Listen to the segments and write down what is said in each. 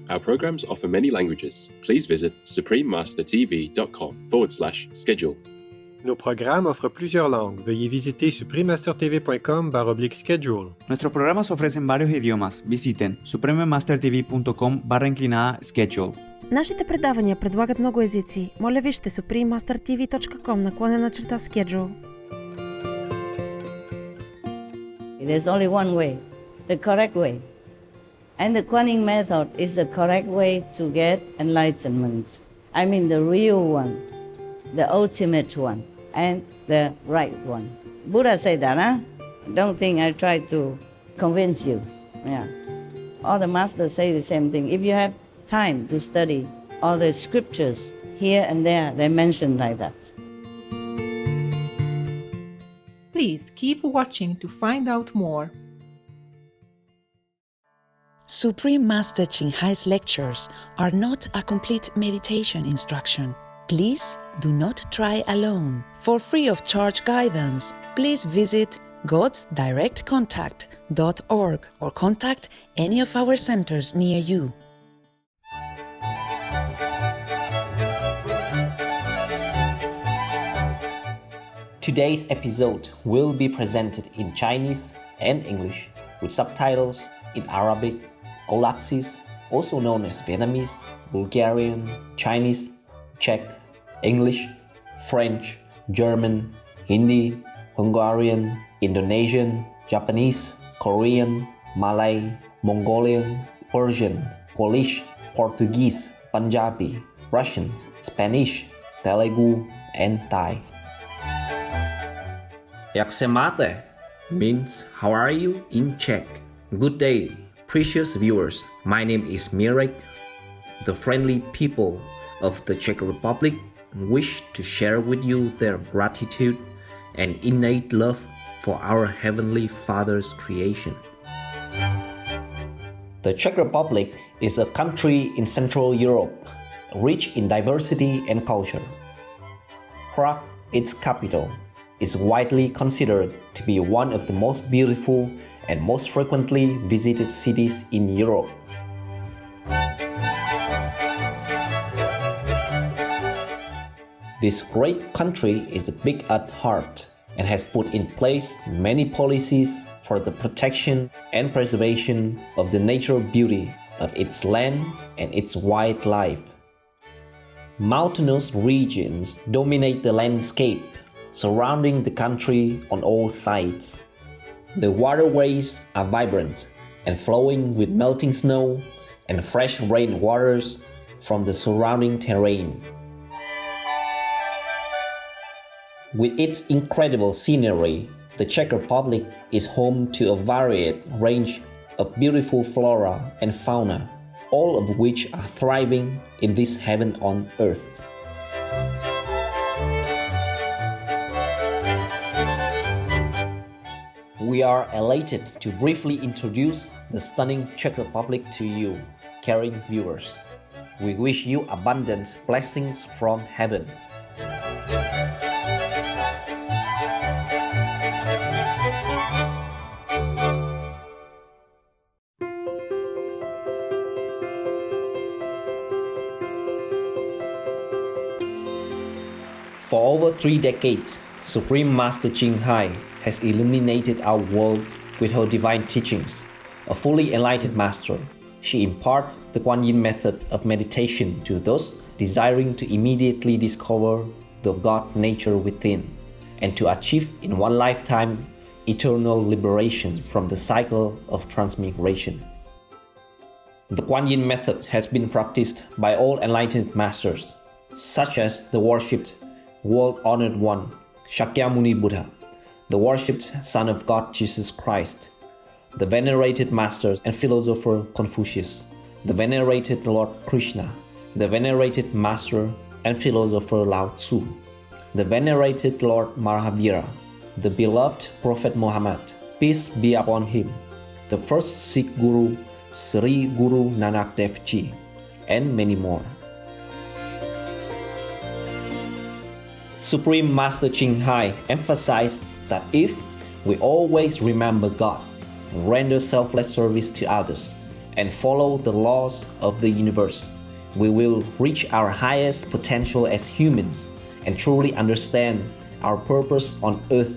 Our programs offer many languages. Please visit suprememastertv.com/schedule. Nos programas offrent plusieurs langues. Veuillez visiter suprememastertv.com/schedule. Nuestros programas ofrecen varios idiomas. Visiten suprememastertv.com/schedule. Нашите предавания предлагат много езици. Моля вижте suprememastertv.com/schedule. There's only one way, the correct way. And the Kuan Yin method is the correct way to get enlightenment. I mean the real one, the ultimate one, and the right one. Buddha said that, huh? Don't think I try to convince you. Yeah. All the masters say the same thing. If you have time to study all the scriptures here and there, they mention like that. Please keep watching to find out more. Supreme Master Ching Hai's lectures are not a complete meditation instruction. Please do not try alone. For free of charge guidance, please visit godsdirectcontact.org or contact any of our centers near you. Today's episode will be presented in Chinese and English with subtitles in Arabic, Aulacese, also known as Vietnamese, Bulgarian, Chinese, Czech, English, French, German, Hindi, Hungarian, Indonesian, Japanese, Korean, Malay, Mongolian, Persian, Polish, Portuguese, Punjabi, Russian, Spanish, Telugu, and Thai. Jak se máte means how are you in Czech. Good day, precious viewers. My name is Mirek. The friendly people of the Czech Republic wish to share with you their gratitude and innate love for our Heavenly Father's creation. The Czech Republic is a country in Central Europe, rich in diversity and culture. Prague, its capital, is widely considered to be one of the most beautiful and most frequently visited cities in Europe. This great country is big at heart and has put in place many policies for the protection and preservation of the natural beauty of its land and its wildlife. Mountainous regions dominate the landscape surrounding the country on all sides. The waterways are vibrant and flowing with melting snow and fresh rainwaters from the surrounding terrain. With its incredible scenery, the Czech Republic is home to a varied range of beautiful flora and fauna, all of which are thriving in this heaven on earth. We are elated to briefly introduce the stunning Czech Republic to you, caring viewers. We wish you abundant blessings from heaven. For over 3 decades, Supreme Master Ching Hai has illuminated our world with her divine teachings. A fully enlightened master, she imparts the Kuan Yin method of meditation to those desiring to immediately discover the God nature within and to achieve in one lifetime eternal liberation from the cycle of transmigration. The Kuan Yin method has been practiced by all enlightened masters, such as the worshipped world-honored one, Shakyamuni Buddha, the worshipped Son of God Jesus Christ, the venerated masters and philosopher Confucius, the venerated Lord Krishna, the venerated master and philosopher Lao Tzu, the venerated Lord Mahavira, the beloved Prophet Muhammad, peace be upon him, the first Sikh Guru Sri Guru Nanak Dev Ji, and many more. Supreme Master Ching Hai emphasized that if we always remember God, render selfless service to others, and follow the laws of the universe, we will reach our highest potential as humans and truly understand our purpose on earth.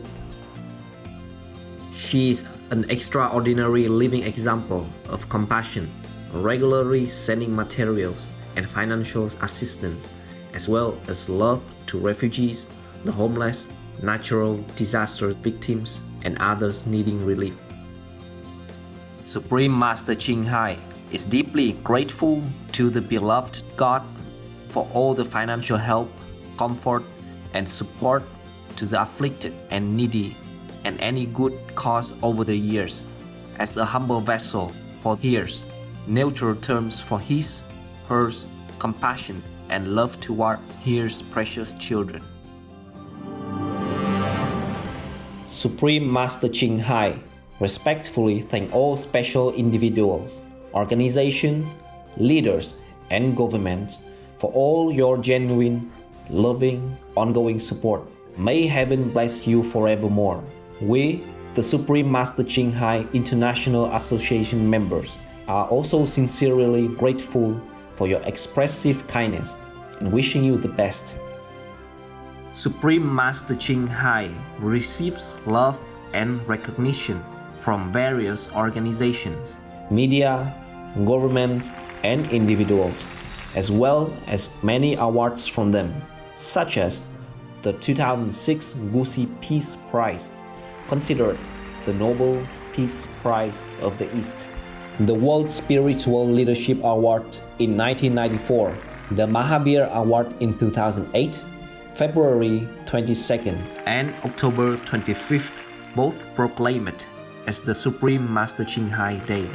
She is an extraordinary living example of compassion, regularly sending materials and financial assistance, as well as love to refugees, the homeless, natural disaster victims, and others needing relief. Supreme Master Ching Hai is deeply grateful to the beloved God for all the financial help, comfort, and support to the afflicted and needy and any good cause over the years. As a humble vessel for years, neutral terms for his, hers, compassion, and love toward his precious children. Supreme Master Ching Hai respectfully thank all special individuals, organizations, leaders, and governments for all your genuine, loving, ongoing support. May heaven bless you forevermore. We, the Supreme Master Ching Hai International Association members, are also sincerely grateful for your expressive kindness and wishing you the best. Supreme Master Ching Hai receives love and recognition from various organizations, media, governments, and individuals, as well as many awards from them, such as the 2006 Gusi Peace Prize, considered the Nobel Peace Prize of the East, the World Spiritual Leadership Award in 1994, the Mahavira Award in 2008, February 22nd and October 25th, both proclaimed as the Supreme Master Ching Hai Day,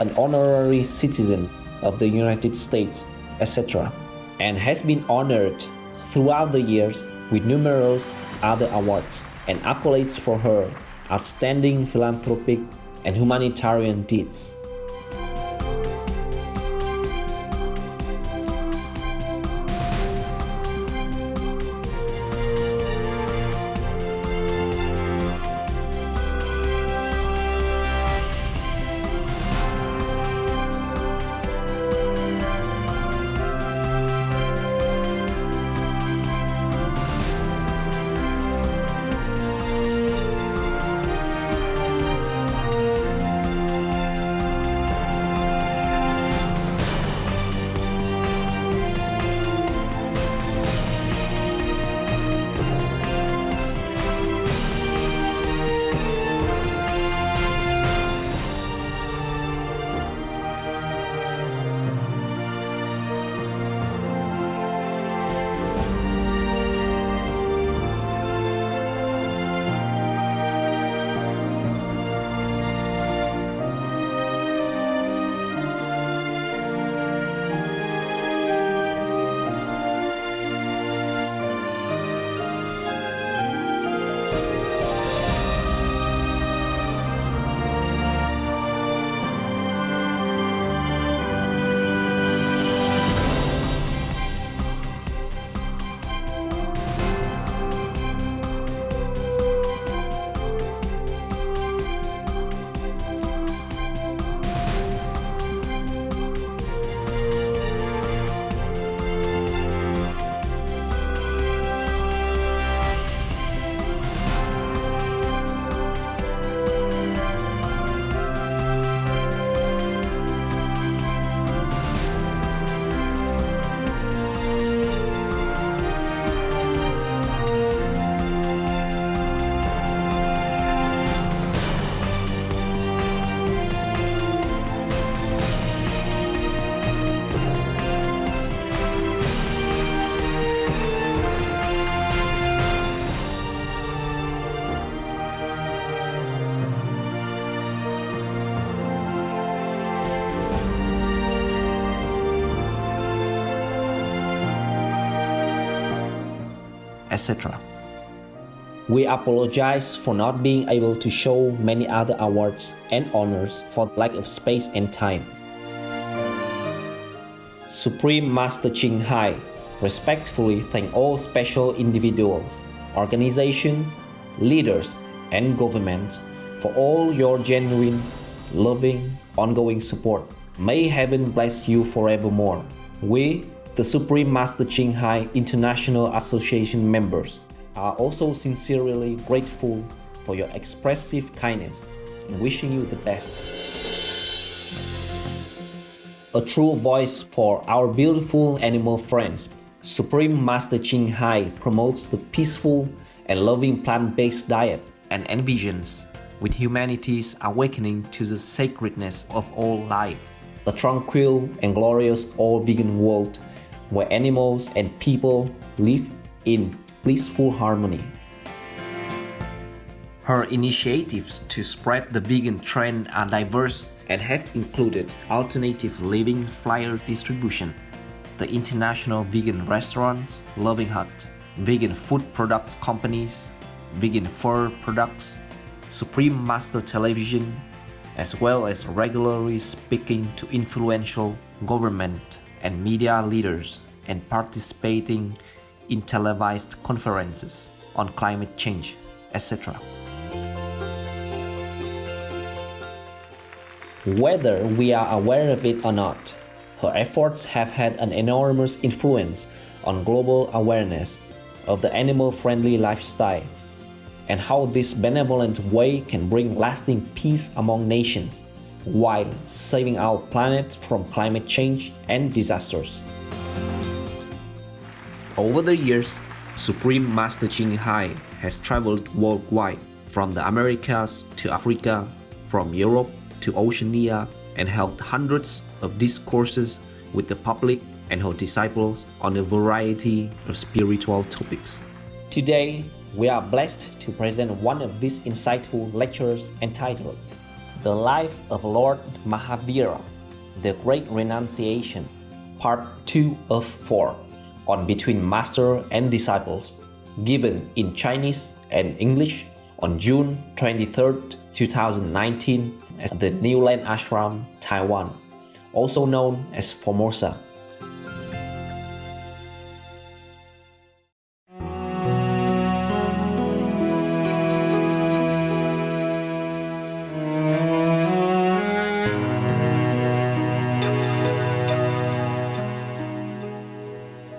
an honorary citizen of the United States, etc., and has been honored throughout the years with numerous other awards and accolades for her outstanding philanthropic and humanitarian deeds. Etc. We apologize for not being able to show many other awards and honors for lack of space and time. Supreme Master Ching Hai respectfully thank all special individuals, organizations, leaders, and governments for all your genuine, loving, ongoing support. May heaven bless you forevermore. We, the Supreme Master Ching Hai International Association members, are also sincerely grateful for your expressive kindness and wishing you the best. A true voice for our beautiful animal friends, Supreme Master Ching Hai promotes the peaceful and loving plant-based diet and envisions with humanity's awakening to the sacredness of all life, a tranquil and glorious all-vegan world where animals and people live in blissful harmony. Her initiatives to spread the vegan trend are diverse and have included alternative living flyer distribution, the International Vegan Restaurants, Loving Hut, vegan food products companies, vegan fur products, Supreme Master Television, as well as regularly speaking to influential government and media leaders and participating in televised conferences on climate change, etc. Whether we are aware of it or not, her efforts have had an enormous influence on global awareness of the animal-friendly lifestyle and how this benevolent way can bring lasting peace among nations while saving our planet from climate change and disasters. Over the years, Supreme Master Ching Hai has traveled worldwide, from the Americas to Africa, from Europe to Oceania, and held hundreds of discourses with the public and her disciples on a variety of spiritual topics. Today, we are blessed to present one of these insightful lectures entitled The Life of Lord Mahavira, The Great Renunciation, Part 2 of 4, on Between Master and Disciples, given in Chinese and English on June 23, 2019 at the New Land Ashram, Taiwan, also known as Formosa.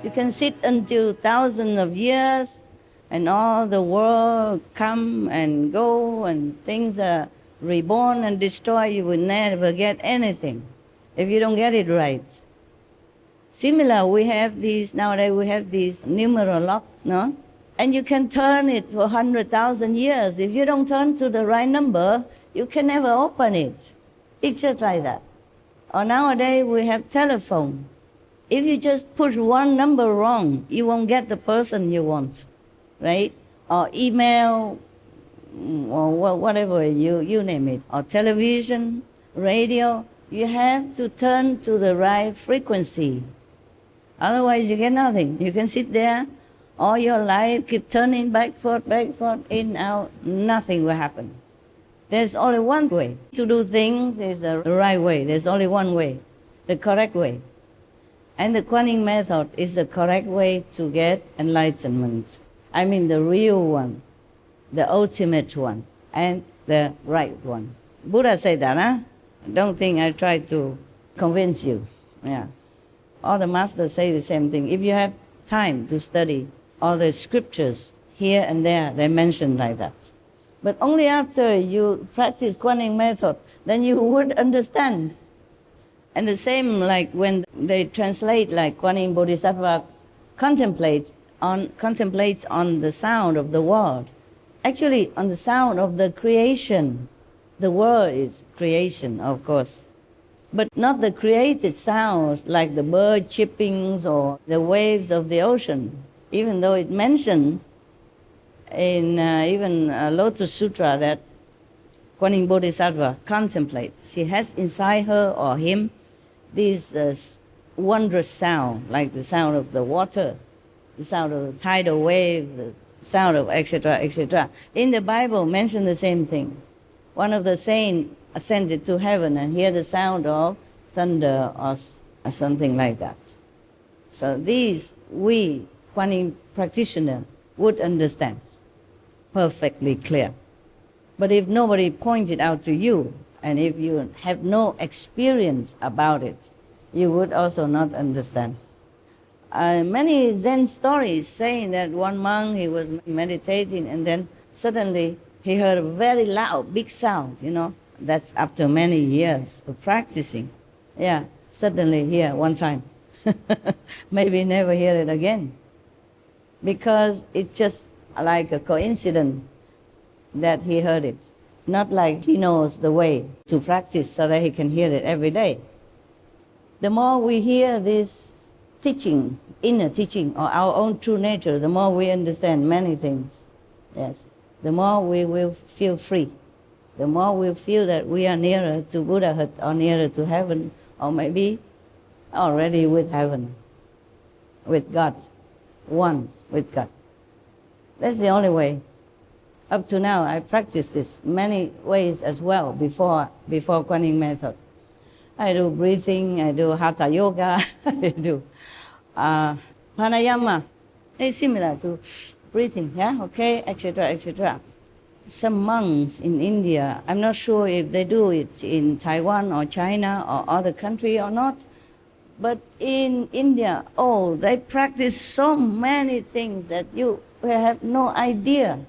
You can sit until thousands of years and all the world come and go and things are reborn and destroyed. You will never get anything if you don't get it right. Similar, nowadays we have these numeral lock, no? And you can turn it for 100,000 years. If you don't turn to the right number, you can never open it. It's just like that. Or nowadays we have telephone. If you just push one number wrong, you won't get the person you want, right? Or email, or whatever, you name it. Or television, radio, you have to turn to the right frequency. Otherwise you get nothing. You can sit there all your life, keep turning back, forth, in, out, nothing will happen. There's only one way to do things is the right way. There's only one way, the correct way. And the Kuan method is the correct way to get enlightenment. I mean the real one, the ultimate one, and the right one. Buddha said that, huh? Don't think I try to convince you. Yeah. All the masters say the same thing. If you have time to study all the scriptures here and there, they mention like that. But only after you practice Kuan method, then you would understand. And the same like when they translate like Kuan Bodhisattva contemplates on the sound of the world. Actually on the sound of the creation. The world is creation, of course. But not the created sounds like the bird chirpings or the waves of the ocean. Even though it mentioned in even Lotus Sutra that Kuan Bodhisattva contemplates. She has inside her or him this wondrous sound, like the sound of the water, the sound of the tidal waves, the sound of etc., etc. In the Bible, mention the same thing. One of the saints ascended to heaven and hear the sound of thunder or something like that. So these we, Kuan Yin practitioner, would understand perfectly clear. But if nobody pointed out to you And if you have no experience about it, you would also not understand. Many Zen stories saying that one monk, he was meditating and then suddenly he heard a very loud, big sound, That's after many years of practicing. Yeah, suddenly here one time. Maybe never hear it again. Because it's just like a coincidence that he heard it. Not like he knows the way to practice so that he can hear it every day. The more we hear this teaching, inner teaching, or our own true nature, the more we understand many things. Yes. The more we will feel free. The more we feel that we are nearer to Buddhahood or nearer to heaven, or maybe already with heaven, with God, one with God. That's the only way. Up to now, I practiced this many ways as well before Kuan Yin method. I do breathing, I do Hatha Yoga, I do pranayama. It's similar to breathing, yeah, okay, etc., etc. Some monks in India, I'm not sure if they do it in Taiwan or China or other country or not, but in India, they practice so many things that you have no idea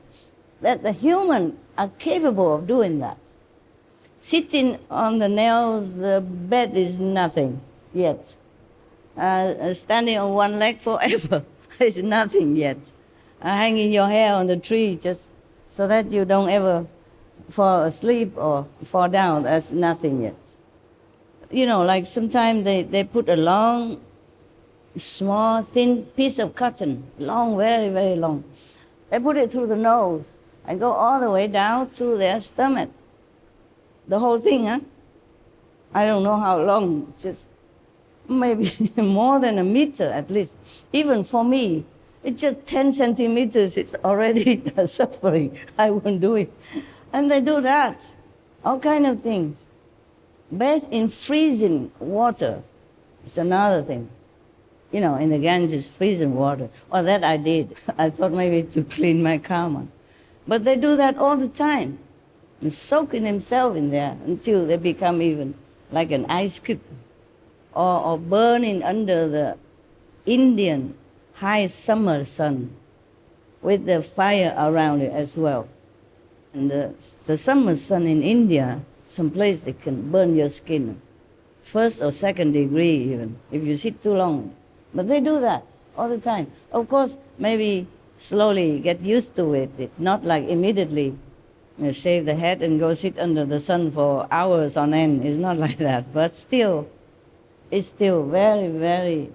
that the human are capable of doing that. Sitting on the nails, the bed is nothing yet. Standing on one leg forever is nothing yet. Hanging your hair on the tree just so that you don't ever fall asleep or fall down, that's nothing yet. Like sometimes they put a long, small, thin piece of cotton, long, very, very long. They put it through the nose and go all the way down to their stomach. The whole thing, huh? I don't know how long, just maybe more than a meter at least. Even for me, it's just 10 centimeters, it's already suffering. I won't do it. And they do that, all kind of things. Bathe in freezing water, it's another thing. In the Ganges, freezing water. Well, that I did. I thought maybe to clean my karma. But they do that all the time. And soaking themselves in there until they become even like an ice cube. Or burning under the Indian high summer sun with the fire around it as well. And the summer sun in India, some place they can burn your skin. 1st or 2nd degree even, if you sit too long. But they do that all the time. Of course, maybe slowly get used to it, not like immediately shave the head and go sit under the sun for hours on end. It's not like that, but still, it's still very, very,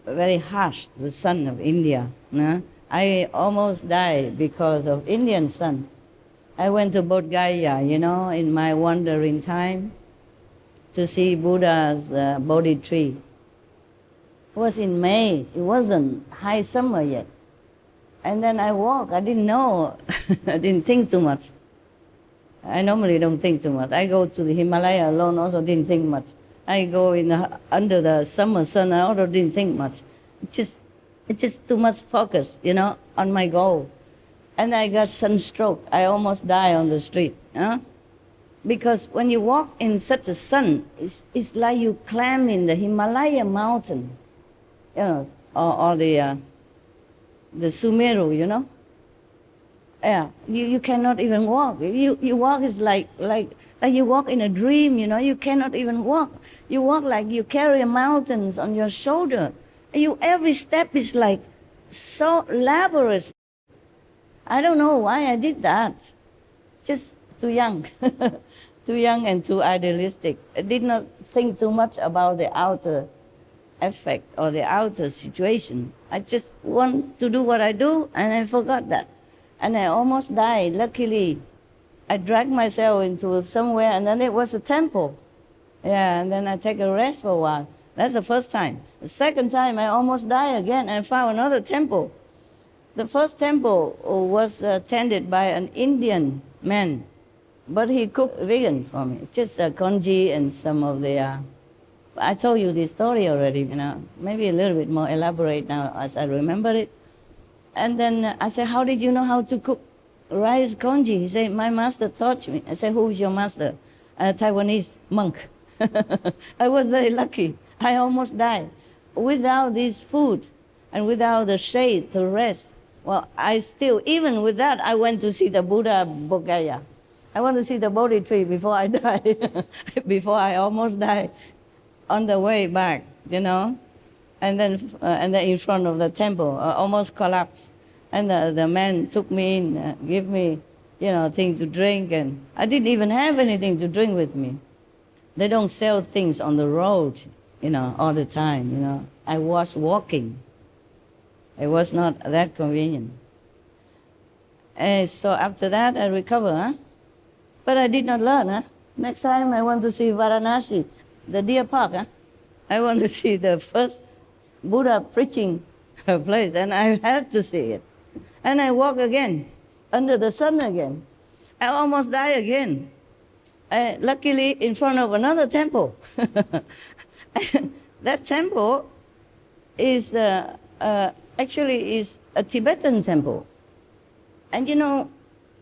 very harsh, the sun of India. I almost died because of Indian sun. I went to Bodh Gaya, in my wandering time to see Buddha's Bodhi tree. It was in May. It wasn't high summer yet. And then I walked. I didn't know. I didn't think too much. I normally don't think too much. I go to the Himalaya alone, also didn't think much. I go under the summer sun, I also didn't think much. It's just too much focus, on my goal. And I got sunstroke. I almost died on the street. Because when you walk in such a sun, it's like you climb in the Himalaya mountain, or the Sumeru, Yeah, you cannot even walk. You walk is like you walk in a dream, You cannot even walk. You walk like you carry mountains on your shoulder. Every step is like so laborious. I don't know why I did that. Just too young. Too young and too idealistic. I did not think too much about the outer effect or the outer situation. I just want to do what I do, and I forgot that. And I almost died. Luckily, I dragged myself into somewhere, and then it was a temple. Yeah, and then I take a rest for a while. That's the first time. The second time, I almost died again and found another temple. The first temple was tended by an Indian man, but he cooked vegan for me, just congee and some of the... I told you this story already, maybe a little bit more elaborate now as I remember it. And then I said, how did you know how to cook rice congee? He said, my master taught me. I said, who is your master? a Taiwanese monk. I was very lucky. I almost died. Without this food and without the shade to rest, well, I still, even with that, I went to see the Buddha Bodhgaya. I want to see the Bodhi tree before I die, before I almost die on the way back, you know. And then in front of the temple, I almost collapsed. And the man took me in, gave me, you know, thing to drink, and I didn't even have anything to drink with me. They don't sell things on the road, you know, all the time, you know. I was walking. It was not that convenient. And so after that, I recovered, huh? But I did not learn, huh? Next time I want to see Varanasi, the deer park, huh? I want to see the first Buddha preaching place, and I had to see it. And I walk again, under the sun again. I almost die again. Luckily, in front of another temple. That temple is actually is a Tibetan temple. And you know,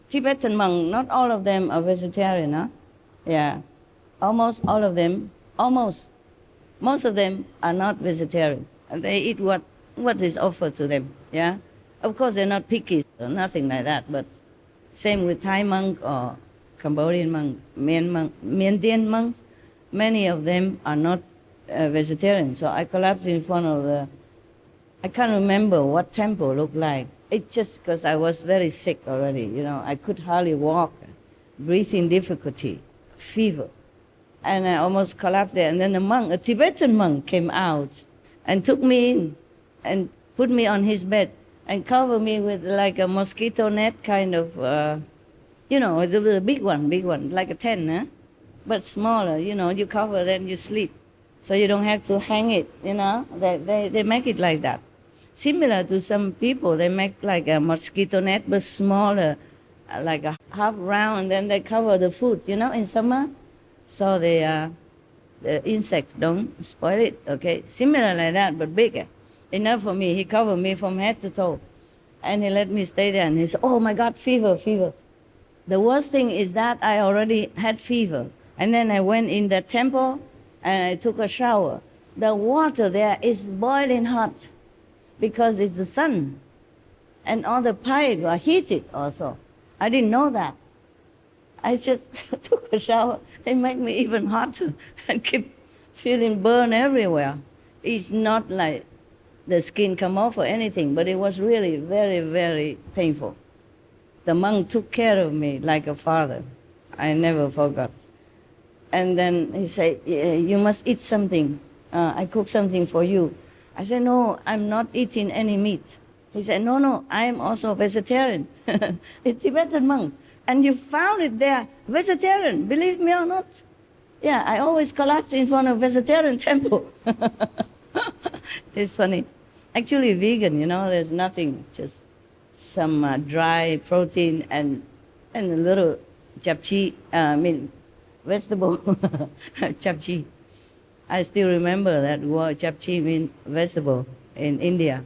Tibetan monks, not all of them are vegetarian, huh? Yeah, almost all of them, almost. Most of them are not vegetarian. They eat what is offered to them, yeah? Of course, they're not picky or nothing like that, but same with Thai monk or Cambodian monk, Miandian monks, many of them are not vegetarian. So I collapsed in front of the, I can't remember what temple looked like. It's just because I was very sick already, you know. I could hardly walk, breathing difficulty, fever. And I almost collapsed there. And then a monk, a Tibetan monk, came out and took me in and put me on his bed and covered me with like a mosquito net kind of, you know, it was a big one, like a tent, huh? But smaller, you know, you cover, then you sleep. So you don't have to hang it, you know. They make it like that. Similar to some people, they make like a mosquito net, but smaller, like a half round, and then they cover the food, you know, in summer. So the insects don't spoil it, okay? Similar like that, but bigger. Enough for me. He covered me from head to toe. And he let me stay there, and he said, oh my God, fever. The worst thing is that I already had fever. And then I went in the temple, and I took a shower. The water there is boiling hot because it's the sun. And all the pipes are heated also. I didn't know that. I just took a shower. It made me even hotter and keep feeling burn everywhere. It's not like the skin come off or anything, but it was really very, very painful. The monk took care of me like a father. I never forgot. And then he said, you must eat something. I cook something for you. I said, no, I'm not eating any meat. He said, no, I'm also vegetarian. It's Tibetan monk. And you found it there, vegetarian, believe me or not. Yeah, I always collapse in front of vegetarian temple. It's funny. Actually vegan, you know, there's nothing, just some dry protein and a little japchae, vegetable japchae. I still remember that word japchae means vegetable in India.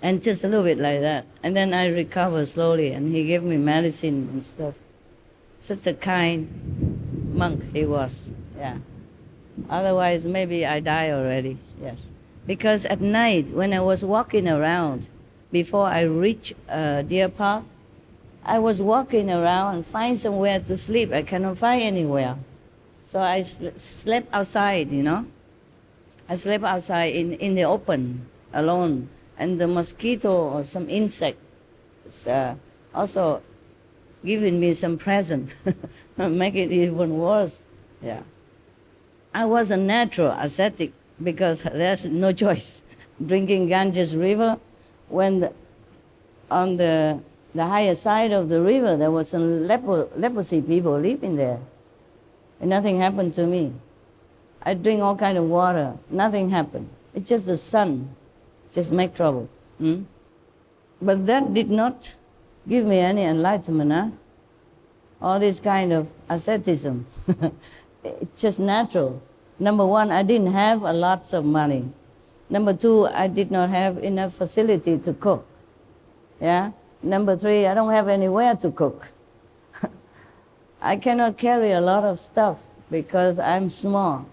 And just a little bit like that. And then I recovered slowly, and he gave me medicine and stuff. Such a kind monk he was, yeah. Otherwise, maybe I die already, yes. Because at night, when I was walking around, before I reached Deer Park, I was walking around and find somewhere to sleep. I cannot find anywhere. So I slept outside, you know. I slept outside in the open, alone. And the mosquito or some insect is also giving me some present, make it even worse. Yeah. I was a natural ascetic because there's no choice. Drinking Ganges River, when on the higher side of the river, there was some leprosy people living there. And nothing happened to me. I drink all kind of water, nothing happened. It's just the sun. Just make trouble. But that did not give me any enlightenment, huh? All this kind of asceticism. It's just natural. Number one, I didn't have a lot of money. Number two, I did not have enough facility to cook. Yeah? Number three, I don't have anywhere to cook. I cannot carry a lot of stuff because I'm small.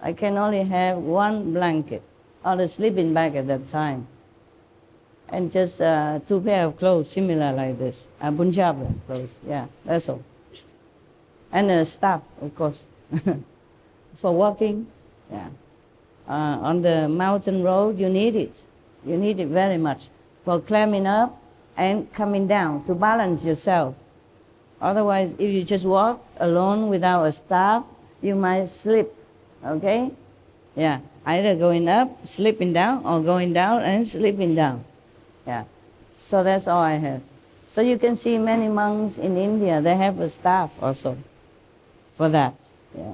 I can only have one blanket or a sleeping bag at that time. And just 2 pair of clothes similar like this, Punjabi clothes, yeah, that's all. And a staff, of course, for walking, yeah. On the mountain road, you need it. You need it very much for climbing up and coming down to balance yourself. Otherwise, if you just walk alone without a staff, you might slip, okay? Yeah, either going up, slipping down, or going down and slipping down. Yeah, so that's all I have. So you can see many monks in India, they have a staff also for that. Yeah.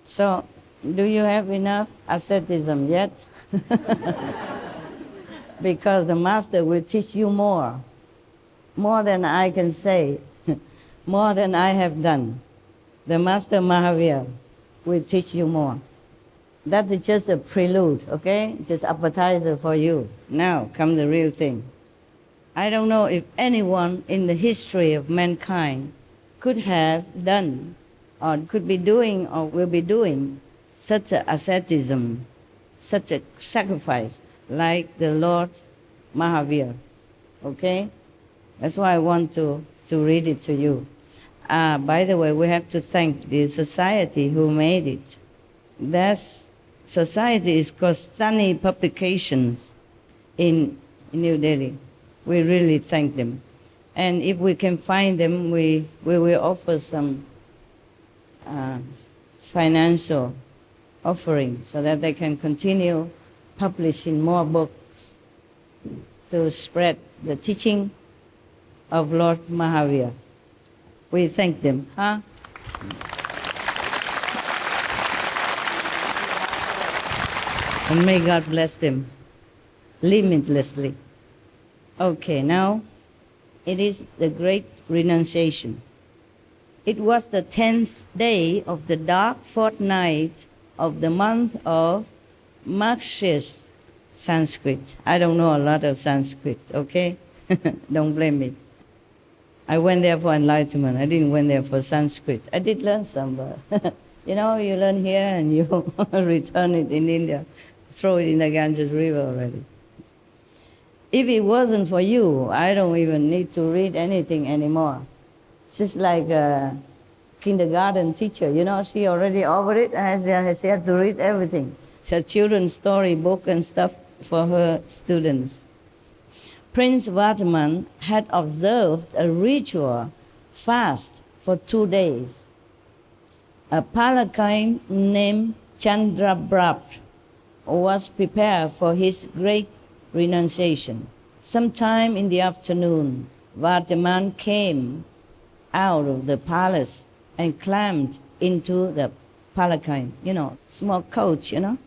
So, do you have enough asceticism yet? Because the master will teach you more than I can say, more than I have done. The master Mahavira will teach you more. That is just a prelude, okay? Just appetizer for you. Now come the real thing. I don't know if anyone in the history of mankind could have done or could be doing or will be doing such a asceticism, such a sacrifice like the Lord Mahavira, okay? That's why I want to read it to you. By the way, we have to thank the society who made it. That society is called Sunny Publications in New Delhi. We really thank them. And if we can find them, we will offer some financial offering so that they can continue publishing more books to spread the teaching of Lord Mahavira. We thank them, huh? And may God bless them limitlessly. Okay, now it is the great renunciation. It was the 10th day of the dark fortnight of the month of Marxist Sanskrit. I don't know a lot of Sanskrit, okay? Don't blame me. I went there for enlightenment. I didn't went there for Sanskrit. I did learn some, but you know, you learn here and you return it in India, throw it in the Ganges River already. If it wasn't for you, I don't even need to read anything anymore. It's just like a kindergarten teacher, you know, she already over it and she has to read everything. She has children's story book and stuff for her students. Prince Vardhaman had observed a ritual fast for 2 days. A palanquin named Chandraprabha was prepared for his great renunciation. Sometime in the afternoon, Vardhaman came out of the palace and climbed into the palanquin, you know, small coach, you know,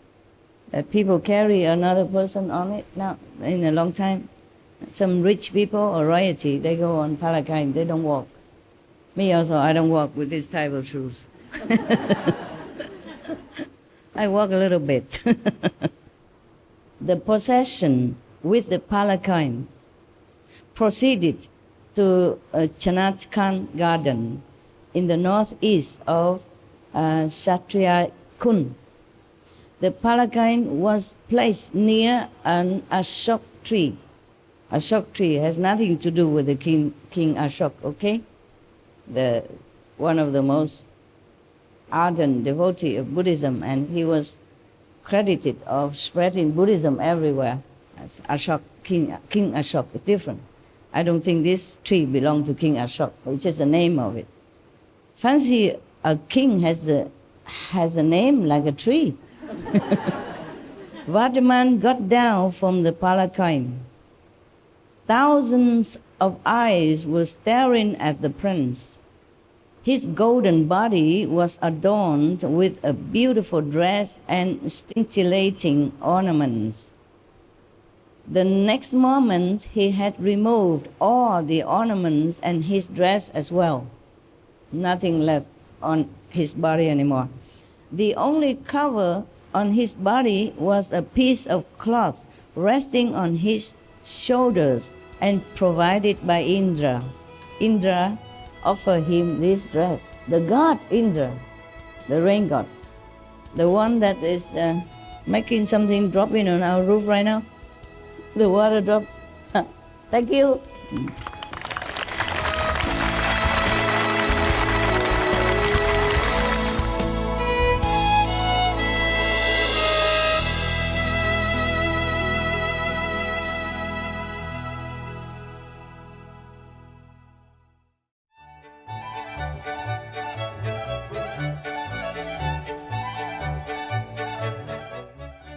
that people carry another person on it now in a long time. Some rich people or royalty, they go on palanquin, they don't walk. Me also, I don't walk with this type of shoes. I walk a little bit. The procession with the palanquin proceeded to Chanatkan Garden in the northeast of Kshatriya Kund. The palanquin was placed near an Ashok tree. Ashok tree has nothing to do with the King Ashok, okay? One of the most ardent devotee of Buddhism, and he was credited of spreading Buddhism everywhere. As Ashok, King Ashok is different. I don't think this tree belonged to King Ashok. It's just the name of it. Fancy a king has a name like a tree. Vardhaman got down from the palanquin. Thousands of eyes were staring at the prince. His golden body was adorned with a beautiful dress and scintillating ornaments. The next moment, he had removed all the ornaments and his dress as well. Nothing left on his body anymore. The only cover on his body was a piece of cloth resting on his shoulders and provided by Indra. Indra offer him this dress. The god Indra, the rain god, the one that is making something drop in on our roof right now, the water drops. Thank you.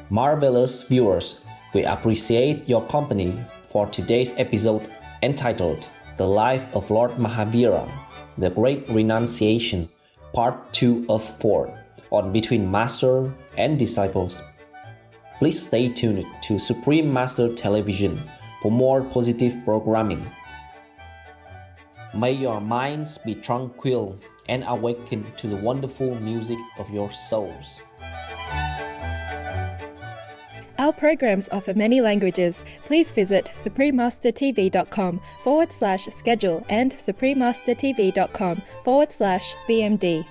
Marvelous viewers, we appreciate your company for today's episode entitled The Life of Lord Mahavira, The Great Renunciation, Part 2 of 4 on Between Master and Disciples. Please stay tuned to Supreme Master Television for more positive programming. May your minds be tranquil and awaken to the wonderful music of your souls. Our programs offer many languages. Please visit suprememastertv.com/schedule and suprememastertv.com/BMD.